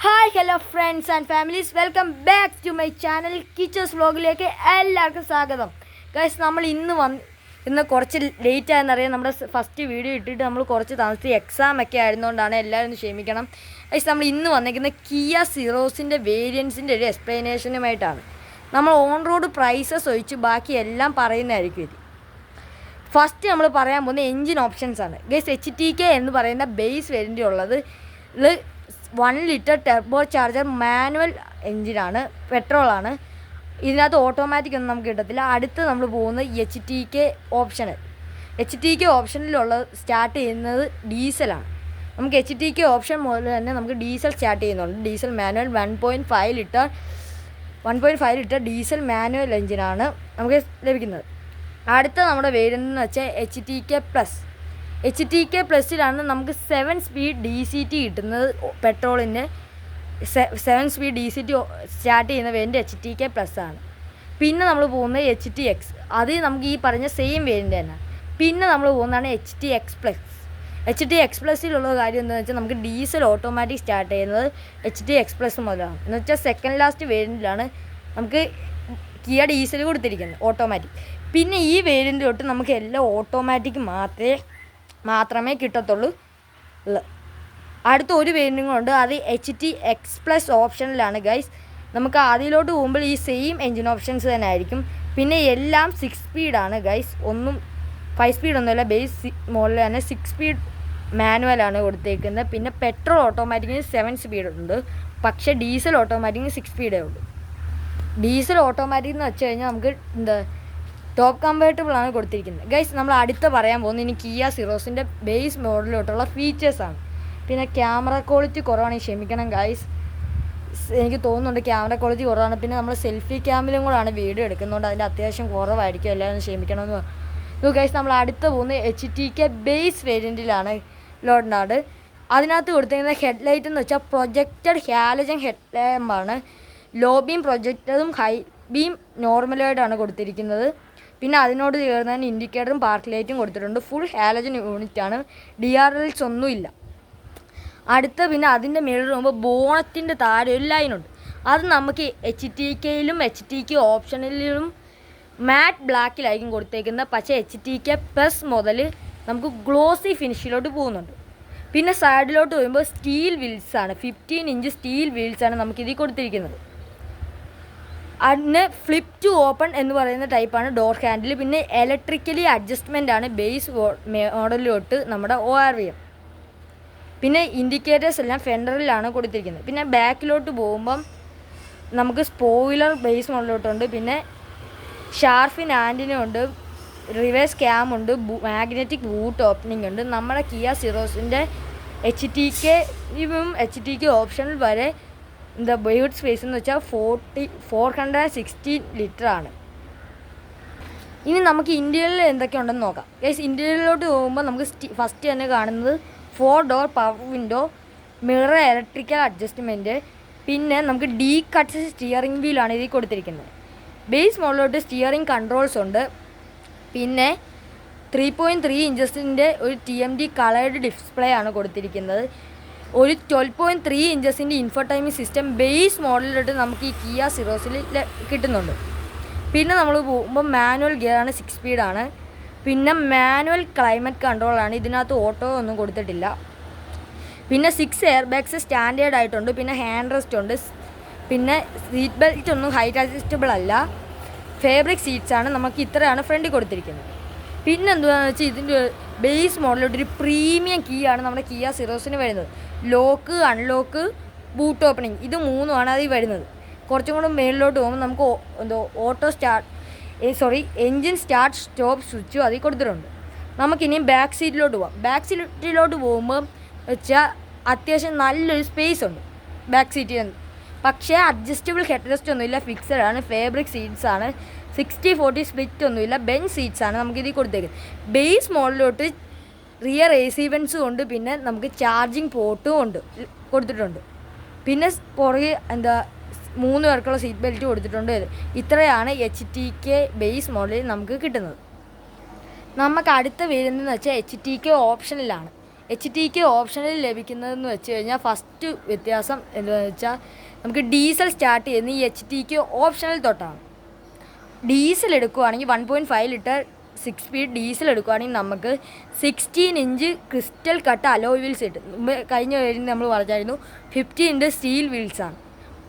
Hi hello friends and families, welcome back to my channel കിച്ചേഴ്സ് വ്ളോഗിലേക്ക് എല്ലാവർക്കും സ്വാഗതം. ഗൈസ്, നമ്മൾ ഇന്ന് കുറച്ച് ലേറ്റ് ആയെന്നറിയാം. നമ്മുടെ ഫസ്റ്റ് വീഡിയോ ഇട്ടിട്ട് നമ്മൾ കുറച്ച് താമസിച്ച് എക്സാം ഒക്കെ ആയിരുന്നുകൊണ്ടാണ്. എല്ലാവരും ഒന്ന് ക്ഷമിക്കണം. ഗൈസ്, നമ്മൾ ഇന്ന് വന്നിരിക്കുന്ന കിയ സിറോസിൻ്റെ വേരിയൻസിൻ്റെ ഒരു എക്സ്പ്ലനേഷനുമായിട്ടാണ്. നമ്മൾ ഓൺ റോഡ് പ്രൈസസ് ഒഴിച്ച് ബാക്കി എല്ലാം പറയുന്നതായിരിക്കും ഇത്. ഫസ്റ്റ് നമ്മൾ പറയാൻ പോകുന്ന എൻജിൻ ഓപ്ഷൻസാണ്. ഗൈസ്, HTK എന്ന് പറയുന്ന ബേസ് വേരിയൻ്റ് ഉള്ളത് 1 ലിറ്റർ ടെർബോ ചാർജർ മാനുവൽ എൻജിനാണ്, പെട്രോളാണ്. ഇതിനകത്ത് ഓട്ടോമാറ്റിക് ഒന്നും നമുക്ക് കിട്ടത്തില്ല. അടുത്ത് നമ്മൾ പോകുന്നത് HTK ഓപ്ഷണൽ. HTK ഓപ്ഷനിലുള്ള സ്റ്റാർട്ട് ചെയ്യുന്നത് ഡീസലാണ്. നമുക്ക് HTK ഓപ്ഷൻ മുതൽ തന്നെ നമുക്ക് ഡീസൽ സ്റ്റാർട്ട് ചെയ്യുന്നുണ്ട്. Diesel manual 1.5 litre diesel manual എൻജിനാണ് നമുക്ക് ലഭിക്കുന്നത്. അടുത്ത നമ്മുടെ വേരിയൻ്റ് എന്ന് വെച്ചാൽ HTK പ്ലസിലാണ് നമുക്ക് 7 സ്പീഡ് DCT കിട്ടുന്നത്. പെട്രോളിന് 7 സ്പീഡ് DCT സ്റ്റാർട്ട് ചെയ്യുന്ന വേരിയൻ്റ് HTK പ്ലസ് ആണ്. പിന്നെ നമ്മൾ പോകുന്നത് HTX, അത് നമുക്ക് ഈ പറഞ്ഞ സെയിം വേരിയൻ്റ് തന്നെ. പിന്നെ നമ്മൾ പോകുന്നതാണ് HTX പ്ലസ്. HTX പ്ലസിലുള്ള കാര്യം എന്താണെന്ന് വെച്ചാൽ നമുക്ക് ഡീസൽ ഓട്ടോമാറ്റിക് സ്റ്റാർട്ട് ചെയ്യുന്നത് HTX പ്ലസ് മുതലാണ്. എന്ന് വെച്ചാൽ സെക്കൻഡ് ലാസ്റ്റ് വേരിയൻറ്റിലാണ് നമുക്ക് കിയ ഡീസൽ കൊടുത്തിരിക്കുന്നത്, ഓട്ടോമാറ്റിക്. പിന്നെ ഈ വേരിയൻ്റ് തൊട്ട് നമുക്ക് എല്ലാം ഓട്ടോമാറ്റിക് മാത്രമേ കിട്ടത്തുള്ളൂ. അടുത്ത ഒരു വേരിയൻ്റും കൊണ്ട് അത് HTX പ്ലസ് ഓപ്ഷനിലാണ്. ഗൈസ്, നമുക്ക് അതിലോട്ട് പോകുമ്പോൾ ഈ സെയിം എൻജിൻ ഓപ്ഷൻസ് തന്നെ ആയിരിക്കും. പിന്നെ എല്ലാം 6 സ്പീഡാണ് ഗൈസ്, 5 സ്പീഡൊന്നുമില്ല. ബേസ് മോഡൽ തന്നെ 6 സ്പീഡ് മാനുവലാണ് കൊടുത്തേക്കുന്നത്. പിന്നെ പെട്രോൾ ഓട്ടോമാറ്റിക്കിന് 7 സ്പീഡുണ്ട്, പക്ഷേ ഡീസൽ ഓട്ടോമാറ്റിക്കിന് 6 സ്പീഡേ ഉള്ളൂ. ഡീസൽ ഓട്ടോമാറ്റിക് എന്ന് വെച്ച് കഴിഞ്ഞാൽ നമുക്ക് ടോപ്പ് കംഫർട്ടബിൾ ആണ് കൊടുത്തിരിക്കുന്നത്. ഗൈസ്, നമ്മൾ അടുത്ത പറയാൻ പോകുന്നത് ഇനി കിയ സിറോസിൻ്റെ ബേസ് മോഡലിലോട്ടുള്ള ഫീച്ചേഴ്സാണ്. പിന്നെ ക്യാമറ ക്വാളിറ്റി കുറവാണ്, ക്ഷമിക്കണം ഗൈസ്. എനിക്ക് തോന്നുന്നുണ്ട് ക്യാമറ ക്വാളിറ്റി കുറവാണ്. പിന്നെ നമ്മൾ സെൽഫി ക്യാമിലും കൂടാണ് വീഡിയോ എടുക്കുന്നതുകൊണ്ട് അതിൻ്റെ അത്യാവശ്യം കുറവായിരിക്കും. എല്ലാവരും ക്ഷമിക്കണമെന്ന് ഗൈസ്. നമ്മൾ അടുത്ത പോകുന്നത് HTK ബേസ് വേരിയൻറ്റിലാണ് ലോഡ്നാട്. അതിനകത്ത് കൊടുത്തിരിക്കുന്ന ഹെഡ്ലൈറ്റ് എന്ന് വെച്ചാൽ പ്രൊജക്റ്റഡ് ഹാലജൻ ഹെഡ് ലാമ്പാണ്. ലോ ബീം പ്രൊജക്റ്ററും ഹൈ ബീം നോർമലായിട്ടാണ് കൊടുത്തിരിക്കുന്നത്. പിന്നെ അതിനോട് ചേർന്നതിന് ഇൻഡിക്കേറ്ററും പാർക്ക് ലൈറ്റും കൊടുത്തിട്ടുണ്ട്. ഫുൾ ഹാലജൻ യൂണിറ്റാണ്, DRLs ഒന്നുമില്ല. അടുത്ത പിന്നെ അതിൻ്റെ മേളിൽ പോകുമ്പോൾ ബോണറ്റിൻ്റെ താഴെ ഒരു ലൈനുണ്ട്. അത് നമുക്ക് HTKയിലും HTK ഓപ്ഷനിലും മാറ്റ് ബ്ലാക്കിലായിരിക്കും കൊടുത്തേക്കുന്നത്. പക്ഷേ HTK പ്ലസ് മുതൽ നമുക്ക് ഗ്ലോസി ഫിനിഷിലോട്ട് പോകുന്നുണ്ട്. പിന്നെ സൈഡിലോട്ട് വരുമ്പോൾ സ്റ്റീൽ വീൽസാണ്, 15 ഇഞ്ച് സ്റ്റീൽ വീൽസാണ് നമുക്കിതിൽ കൊടുത്തിരിക്കുന്നത്. അതിന് ഫ്ലിപ്പ് ടു ഓപ്പൺ എന്ന് പറയുന്ന ടൈപ്പാണ് ഡോർ ഹാൻഡിൽ. പിന്നെ ഇലക്ട്രിക്കലി അഡ്ജസ്റ്റ്മെൻ്റ് ആണ് ബേസ് മോഡലിലോട്ട് നമ്മുടെ ORVM. പിന്നെ ഇൻഡിക്കേറ്റേഴ്സ് എല്ലാം ഫെൻഡറിലാണ് കൊടുത്തിരിക്കുന്നത്. പിന്നെ ബാക്കിലോട്ട് പോകുമ്പം നമുക്ക് സ്പോയിലർ ബേസ് മോഡലിലോട്ടുണ്ട്. പിന്നെ ഷാർഫിൻ ആൻറ്റിന ഉണ്ട്, റിവേഴ്സ് ക്യാം ഉണ്ട്, മാഗ്നറ്റിക് ബൂട്ട് ഓപ്പണിംഗ് ഉണ്ട്. നമ്മുടെ കിയ സിറോസിൻ്റെ HTK ഓപ്ഷനിൽ വരെ ബൂട്ട് സ്പേസ് എന്ന് വെച്ചാൽ 416 ലിറ്ററാണ്. ഇനി നമുക്ക് ഇന്ത്യയിൽ എന്തൊക്കെയുണ്ടെന്ന് നോക്കാം. ഗൈസ്, ഇന്ത്യയിലോട്ട് പോകുമ്പോൾ നമുക്ക് ഫസ്റ്റ് തന്നെ കാണുന്നത് 4 door power window, mirror electrical adjustment. പിന്നെ നമുക്ക് കട്ട് സ്റ്റിയറിംഗ് വീലാണ് ഇതിൽ കൊടുത്തിരിക്കുന്നത്. ബേസ് മോഡലിലോട്ട് സ്റ്റിയറിംഗ് കൺട്രോൾസ് ഉണ്ട്. പിന്നെ 3.3 ഇഞ്ചസിൻ്റെ ഒരു TMD കളേർഡ് ഡിസ്പ്ലേ ആണ് കൊടുത്തിരിക്കുന്നത്. ഒരു 12.3 ഇഞ്ചസിൻ്റെ ഇൻഫോടൈമിംഗ് സിസ്റ്റം ബേസ് മോഡലിലോട്ട് നമുക്ക് ഈ കിയ സിറോസിൽ കിട്ടുന്നുണ്ട്. പിന്നെ നമ്മൾ പോകുമ്പോൾ മാനുവൽ ഗിയറാണ്, 6 സ്പീഡാണ്. പിന്നെ മാനുവൽ ക്ലൈമറ്റ് കൺട്രോളാണ്. ഇതിനകത്ത് ഓട്ടോ ഒന്നും കൊടുത്തിട്ടില്ല. പിന്നെ 6 എയർ ബാഗ്സ് സ്റ്റാൻഡേർഡ് ആയിട്ടുണ്ട്. പിന്നെ ഹാൻഡ് റെസ്റ്റ് ഉണ്ട്. പിന്നെ സീറ്റ് ബെൽറ്റ് ഒന്നും ഹൈറ്റ് അഡ്ജസ്റ്റബിൾ അല്ല, ഫാബ്രിക് സീറ്റ്സാണ്. നമുക്ക് ഇത്രയാണ് ഫ്രണ്ടിൽ കൊടുത്തിരിക്കുന്നത്. പിന്നെ എന്താണെന്ന് വെച്ചാൽ ഇതിൻ്റെ ബേസ് മോഡലിലോട്ടൊരു പ്രീമിയം കീ ആണ് നമ്മുടെ കിയ സിറോസിന് വരുന്നത്. ലോക്ക്, അൺലോക്ക്, ബൂട്ട് ഓപ്പണിംഗ്, ഇത് മൂന്നുമാണ് അതിൽ വരുന്നത്. കുറച്ചും കൂടെ മേളിലോട്ട് പോകുമ്പോൾ നമുക്ക് എൻജിൻ സ്റ്റാർട്ട് സ്റ്റോപ്പ് സ്വിച്ചും അതിൽ കൊടുത്തിട്ടുണ്ട്. നമുക്കിനിയും ബാക്ക് സീറ്റിലോട്ട് പോകാം. ബാക്ക് സീറ്റിലോട്ട് പോകുമ്പോൾ വെച്ചാൽ അത്യാവശ്യം നല്ലൊരു സ്പേസ് ഉണ്ട് ബാക്ക് സീറ്റിൽ. പക്ഷേ അഡ്ജസ്റ്റബിൾ ഹെഡ് റെസ്റ്റ് ഒന്നുമില്ല, ഫിക്സഡ് ആണ്. ഫാബ്രിക് സീറ്റ്സ് ആണ്. 60-40 സ്പ്ലിറ്റ് ഒന്നുമില്ല, ബെഞ്ച് സീറ്റ്സ് ആണ് നമുക്കിതിൽ കൊടുത്തേക്കുന്നത്. ബേസ് മോഡലിലോട്ട് റിയർ AC വെൻസും ഉണ്ട്. പിന്നെ നമുക്ക് ചാർജിങ് പോർട്ടും കൊടുത്തിട്ടുണ്ട്. പിന്നെ പുറകെ 3 പേർക്കുള്ള സീറ്റ് ബെൽറ്റ് കൊടുത്തിട്ടുണ്ട്. ഇത്രയാണ് HTK ബേസ് മോഡലിൽ നമുക്ക് കിട്ടുന്നത്. നമുക്ക് അടുത്ത വരുന്നതെന്ന് വെച്ചാൽ HTK ഓപ്ഷനിലാണ്. എച്ച് ടി കെ ഓപ്ഷനിൽ ലഭിക്കുന്നതെന്ന് വെച്ച് കഴിഞ്ഞാൽ ഫസ്റ്റ് വ്യത്യാസം എന്താണെന്ന് വെച്ചാൽ നമുക്ക് ഡീസൽ സ്റ്റാർട്ട് ചെയ്യുന്ന ഈ എച്ച് ടി കെ ഓപ്ഷനിൽ തൊട്ടാണ്. ഡീസൽ എടുക്കുകയാണെങ്കിൽ 1.5 ലിറ്റർ 6 സ്പീഡ് ഡീസൽ എടുക്കുകയാണെങ്കിൽ നമുക്ക് 16 inch crystal cut alloy wheels കിട്ടും. മുമ്പ് കഴിഞ്ഞ കഴിഞ്ഞ് നമ്മൾ പറഞ്ഞായിരുന്നു 50 ഇഞ്ച് സ്റ്റീൽ വീൽസാണ്.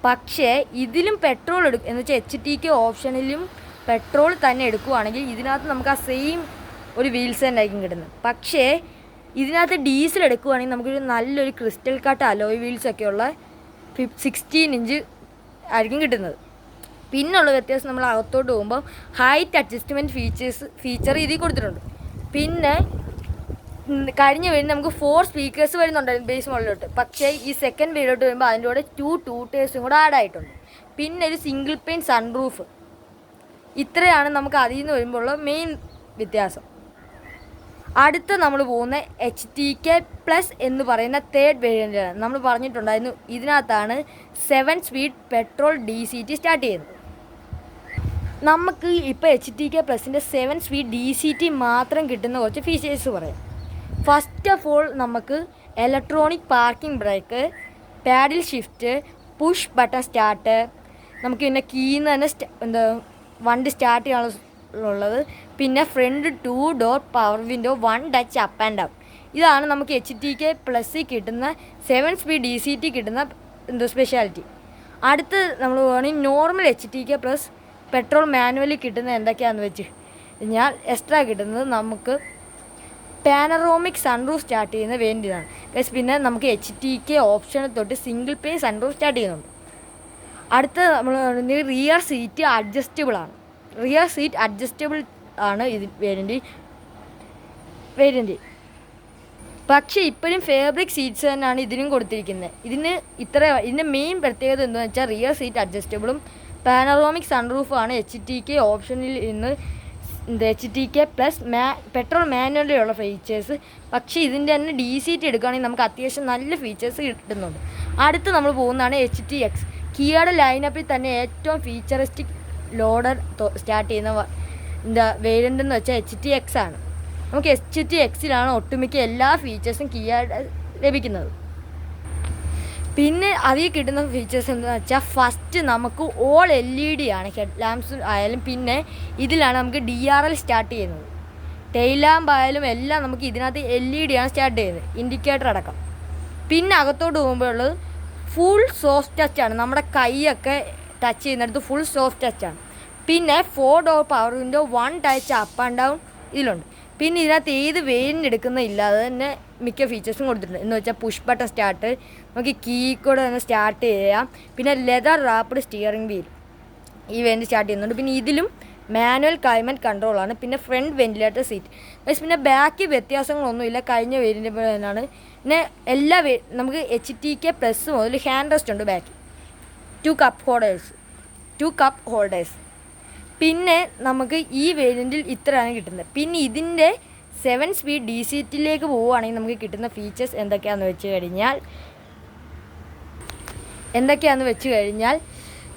പക്ഷേ ഇതിലും പെട്രോൾ എടുക്കും എന്ന് വെച്ചാൽ എച്ച് ടി കെ ഓപ്ഷനിലും പെട്രോൾ തന്നെ എടുക്കുകയാണെങ്കിൽ ഇതിനകത്ത് നമുക്ക് ആ സെയിം ഒരു വീൽസ് തന്നെ ആയിരിക്കും കിട്ടുന്നത്. പക്ഷേ ഇതിനകത്ത് ഡീസൽ എടുക്കുകയാണെങ്കിൽ നമുക്കൊരു നല്ലൊരു ക്രിസ്റ്റൽ കട്ട് അലോയ് വീൽസൊക്കെയുള്ള 16 ഇഞ്ച് ആയിരിക്കും കിട്ടുന്നത്. പിന്നുള്ള വ്യത്യാസം നമ്മൾ അകത്തോട്ട് പോകുമ്പോൾ ഹൈറ്റ് അഡ്ജസ്റ്റ്മെൻറ്റ് ഫീച്ചർ ഇതിൽ കൊടുത്തിട്ടുണ്ട്. പിന്നെ കഴിഞ്ഞ വരുന്ന നമുക്ക് 4 സ്പീക്കേഴ്സ് വരുന്നുണ്ടായിരുന്നു ബേസ് മോഡലിലോട്ട്. പക്ഷേ ഈ സെക്കൻഡ് വേരിലോട്ട് വരുമ്പോൾ അതിൻ്റെ കൂടെ 2 ടൂട്ടേഴ്സും കൂടെ ആഡ് ആയിട്ടുണ്ട്. പിന്നെ ഒരു സിംഗിൾ പെയിൻ സൺറൂഫ്. ഇത്രയാണ് നമുക്ക് അതിൽ നിന്ന് വരുമ്പോൾ ഉള്ള മെയിൻ വ്യത്യാസം. അടുത്ത നമ്മൾ പോകുന്ന എച്ച് ടി കെ പ്ലസ് എന്ന് പറയുന്ന തേർഡ് വേരിയൻ്റാണ്. നമ്മൾ പറഞ്ഞിട്ടുണ്ടായിരുന്നു ഇതിനകത്താണ് 7 സ്പീഡ് പെട്രോൾ DCT സ്റ്റാർട്ട് ചെയ്യുന്നത്. നമുക്ക് ഇപ്പോൾ എച്ച് ടി കെ പ്ലസിൻ്റെ 7 സ്പീഡ് DCT മാത്രം കിട്ടുന്ന കുറച്ച് ഫീച്ചേഴ്സ് പറയാം. ഫസ്റ്റ് ഓഫ് ഓൾ നമുക്ക് electronic parking brake, paddle shift, push button start, നമുക്ക് പിന്നെ കീന്ന് തന്നെ വണ്ടി സ്റ്റാർട്ട് ചെയ്യാനുള്ളത്. പിന്നെ front 2 door power window, 1 touch up and down. ഇതാണ് നമുക്ക് എച്ച് ടി കെ പ്ലസ്സിൽ കിട്ടുന്ന 7 സ്പീഡ് DCT കിട്ടുന്ന സ്പെഷ്യാലിറ്റി. അടുത്ത് നമ്മൾ വേണമെങ്കിൽ normal H T K plus petrol manually കിട്ടുന്നത് എന്തൊക്കെയാണെന്ന് വെച്ച് കഴിഞ്ഞാൽ എക്സ്ട്രാ കിട്ടുന്നത് നമുക്ക് പാനറോമിക് സൺറൂഫ് സ്റ്റാർട്ട് ചെയ്യുന്ന വേണ്ടിയതാണ്. പിന്നെ നമുക്ക് എച്ച് ടി കെ ഓപ്ഷനിൽ തൊട്ട് സിംഗിൾ പെയിൻ സൺറൂഫ് സ്റ്റാർട്ട് ചെയ്യുന്നുണ്ട്. അടുത്ത നമ്മൾ റിയർ സീറ്റ് അഡ്ജസ്റ്റബിൾ ആണ്. റിയർ സീറ്റ് അഡ്ജസ്റ്റബിൾ ആണ് ഇത് വേരിയൻ്റ്. പക്ഷേ ഇപ്പോഴും ഫാബ്രിക് സീറ്റ്സ് തന്നെയാണ് ഇതിനും കൊടുത്തിരിക്കുന്നത്. ഇതിൻ്റെ മെയിൻ പ്രത്യേകത എന്താണെന്ന് വെച്ചാൽ റിയർ സീറ്റ് അഡ്ജസ്റ്റബിളും പാനറോമിക് സൺറൂഫാണ് എച്ച് ടി കെ ഓപ്ഷനിൽ ഇന്ന് H T K plus petrol മാനുവലിലുള്ള ഫീച്ചേഴ്സ്. പക്ഷേ ഇതിൻ്റെ തന്നെ DCT എടുക്കുകയാണെങ്കിൽ നമുക്ക് അത്യാവശ്യം നല്ല ഫീച്ചേഴ്സ് കിട്ടുന്നുണ്ട്. അടുത്ത് നമ്മൾ പോകുന്നതാണ് HTX. കിയയുടെ ലൈനപ്പിൽ തന്നെ ഏറ്റവും ഫീച്ചറിസ്റ്റിക് ലോഡർ സ്റ്റാർട്ട് ചെയ്യുന്ന വേരിയൻ്റ് എന്ന് വെച്ചാൽ HTX ആണ്. നമുക്ക് HTXിലാണ് ഒട്ടുമിക്ക എല്ലാ ഫീച്ചേഴ്സും കിയയുടെ ലഭിക്കുന്നത്. പിന്നെ അതിൽ കിട്ടുന്ന ഫീച്ചേഴ്സ് എന്താണെന്ന് വെച്ചാൽ ഫസ്റ്റ് നമുക്ക് ഓൾ LED ആണ് ഹെഡ് ലാമ്പ്സ് ആയാലും. പിന്നെ ഇതിലാണ് നമുക്ക് DRL സ്റ്റാർട്ട് ചെയ്യുന്നത്. ടെയിൽ ലാമ്പ് ആയാലും എല്ലാം നമുക്ക് ഇതിനകത്ത് LED ആണ് സ്റ്റാർട്ട് ചെയ്യുന്നത്, ഇൻഡിക്കേറ്റർ അടക്കം. പിന്നെ അകത്തോട്ട് പോകുമ്പോഴുള്ളത് ഫുൾ സോഫ്റ്റ് ടച്ചാണ്. നമ്മുടെ കൈയൊക്കെ ടച്ച് ചെയ്യുന്നിടത്ത് ഫുൾ സോഫ്റ്റ് ടച്ചാണ്. പിന്നെ 4 door power window, 1 touch up and down ഇതിലുണ്ട്. പിന്നെ ഇതിനകത്ത് ഏത് വേരിയൻ്റ് എടുക്കുന്നില്ലാതെ തന്നെ മിക്ക ഫീച്ചേഴ്സും കൊടുത്തിട്ടുണ്ട്. എന്ന് വെച്ചാൽ പുഷ് ബട്ടൺ സ്റ്റാർട്ട്, നമുക്ക് കീ കൂടെ തന്നെ സ്റ്റാർട്ട് ചെയ്യാം. പിന്നെ ലെതർ റാപ്ഡ് സ്റ്റിയറിംഗ് വീൽ ഈ വേരിയൻ്റ് സ്റ്റാർട്ട് ചെയ്യുന്നുണ്ട്. പിന്നെ ഇതിലും മാനുവൽ ക്ലൈമറ്റ് കൺട്രോളാണ്. പിന്നെ ഫ്രണ്ട് വെന്റിലേറ്റർ സീറ്റ്. പിന്നെ ബാക്കി വ്യത്യാസങ്ങളൊന്നുമില്ല, കഴിഞ്ഞ വേരിയൻ്റ് തന്നെയാണ്. പിന്നെ നമുക്ക് HTK പ്ലസ് മുതൽ ഹാൻഡ് റെസ്റ്റ് ഉണ്ട് ബാക്കി, 2 കപ്പ് ഹോൾഡേഴ്സ്. പിന്നെ നമുക്ക് ഈ വേരിയൻറ്റിൽ ഇത്രയാണ് കിട്ടുന്നത്. പിന്നെ ഇതിൻ്റെ 7 സ്പീഡ് DCTയിലേക്ക് പോവുകയാണെങ്കിൽ നമുക്ക് കിട്ടുന്ന ഫീച്ചേഴ്സ് എന്തൊക്കെയാണെന്ന് വെച്ച് കഴിഞ്ഞാൽ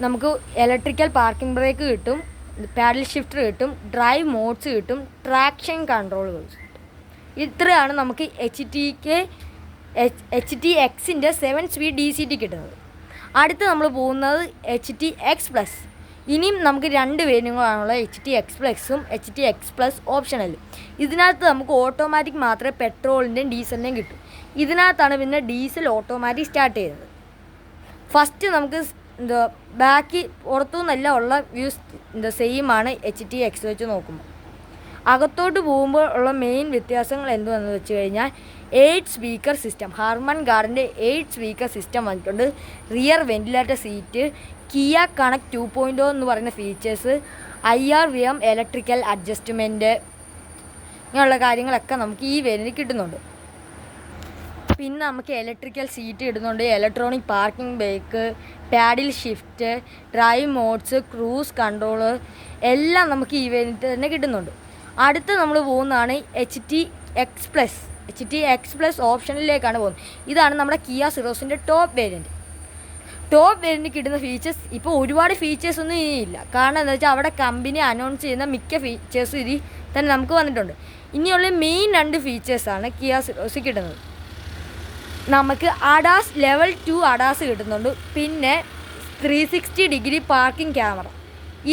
നമുക്ക് ഇലക്ട്രിക്കൽ പാർക്കിംഗ് ബ്രേക്ക് കിട്ടും, പാഡിൽ ഷിഫ്റ്റർ കിട്ടും, ഡ്രൈവ് മോഡ്സ് കിട്ടും, ട്രാക്ഷൻ കൺട്രോളുകൾ കിട്ടും. ഇത്രയാണ് നമുക്ക് HTXൻ്റെ 7 സ്പീഡ് DCT കിട്ടുന്നത്. അടുത്ത് നമ്മൾ പോകുന്നത് HTX പ്ലസ്. ഇനിയും നമുക്ക് 2 വേരിയൻ്റുകളാണുള്ള HTX പ്ലസും HTX പ്ലസ് ഓപ്ഷണലും. ഇതിനകത്ത് നമുക്ക് ഓട്ടോമാറ്റിക് മാത്രമേ പെട്രോളിൻ്റെയും ഡീസലിൻ്റെയും കിട്ടും. ഇതിനകത്താണ് പിന്നെ ഡീസൽ ഓട്ടോമാറ്റിക് സ്റ്റാർട്ട് ചെയ്യുന്നത്. ഫസ്റ്റ് നമുക്ക് ബാക്കി പുറത്തുനിന്നെല്ലാം ഉള്ള വ്യൂസ് സെയിമാണ് HTX വെച്ച് നോക്കുമ്പോൾ. അകത്തോട്ട് പോകുമ്പോൾ ഉള്ള മെയിൻ വ്യത്യാസങ്ങൾ എന്തുവെന്ന് വെച്ച് കഴിഞ്ഞാൽ 8 സ്പീക്കർ സിസ്റ്റം, ഹാർമൻ ഗാർഡിൻ്റെ 8 സ്പീക്കർ സിസ്റ്റം വന്നിട്ടുണ്ട്. Rear ventilator seat, Kia connect 2.0 എന്ന് പറയുന്ന ഫീച്ചേഴ്സ്, IRVM ഇലക്ട്രിക്കൽ അഡ്ജസ്റ്റ്മെൻറ്റ്, ഇങ്ങനെയുള്ള കാര്യങ്ങളൊക്കെ നമുക്ക് ഈ വേരിയൻ്റിൽ കിട്ടുന്നുണ്ട്. പിന്നെ നമുക്ക് ഇലക്ട്രിക്കൽ സീറ്റ് ഇടുന്നുണ്ട്, electronic parking brake, paddle shift, drive modes, cruise control എല്ലാം നമുക്ക് ഈ വേരിയൻ്റ് തന്നെ കിട്ടുന്നുണ്ട്. അടുത്ത് നമ്മൾ പോകുന്നതാണ് HTX പ്ലസ് ഓപ്ഷനിലേക്കാണ് പോകുന്നത്. ഇതാണ് നമ്മുടെ കിയ സിറോസിൻ്റെ ടോപ്പ് വേരിയൻറ്റ് കിട്ടുന്ന ഫീച്ചേഴ്സ്. ഇപ്പോൾ ഒരുപാട് ഫീച്ചേഴ്സ് ഒന്നും ഇനിയില്ല, കാരണം എന്താ വെച്ചാൽ അവിടെ കമ്പനി അനൗൺസ് ചെയ്യുന്ന മിക്ക ഫീച്ചേഴ്സും ഇതിൽ തന്നെ നമുക്ക് വന്നിട്ടുണ്ട്. ഇനിയുള്ള മെയിൻ 2 ഫീച്ചേഴ്സാണ് കിയ സിറോസിൽ കിട്ടുന്നത്. നമുക്ക് അഡാസ് ലെവൽ 2 അഡാസ് കിട്ടുന്നുണ്ട്. പിന്നെ 360 ഡിഗ്രി പാർക്കിംഗ് ക്യാമറ.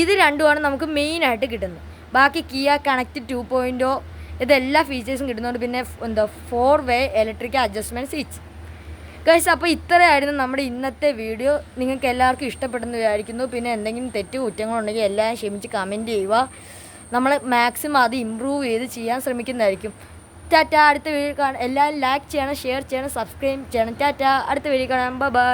ഇത് രണ്ടുമാണ് നമുക്ക് മെയിനായിട്ട് കിട്ടുന്നത്. ബാക്കി കിയ കണക്റ്റ് 2.0 ഇതെല്ലാ ഫീച്ചേഴ്സും കിട്ടുന്നുണ്ട്. പിന്നെ 4-way electric adjustment switch. Guys, അപ്പോൾ ഇത്രയായിരുന്നു നമ്മുടെ ഇന്നത്തെ വീഡിയോ. നിങ്ങൾക്ക് എല്ലാവർക്കും ഇഷ്ടപ്പെടുന്നു വിചാരിക്കുന്നു. പിന്നെ എന്തെങ്കിലും തെറ്റ് കുറ്റങ്ങളുണ്ടെങ്കിൽ എല്ലാം ക്ഷമിച്ച് കമൻറ്റ് ചെയ്യുക. നമ്മൾ മാക്സിമം അത് ഇമ്പ്രൂവ് ചെയ്ത് ചെയ്യാൻ ശ്രമിക്കുന്നതായിരിക്കും. ടാറ്റ. അടുത്ത വീഡിയോ കാണാം. എല്ലാവരും ലൈക്ക് ചെയ്യണം, ഷെയർ ചെയ്യണം, സബ്സ്ക്രൈബ് ചെയ്യണം. ടാറ്റ. അടുത്ത വീഡിയോ കാണാം. ബൈ.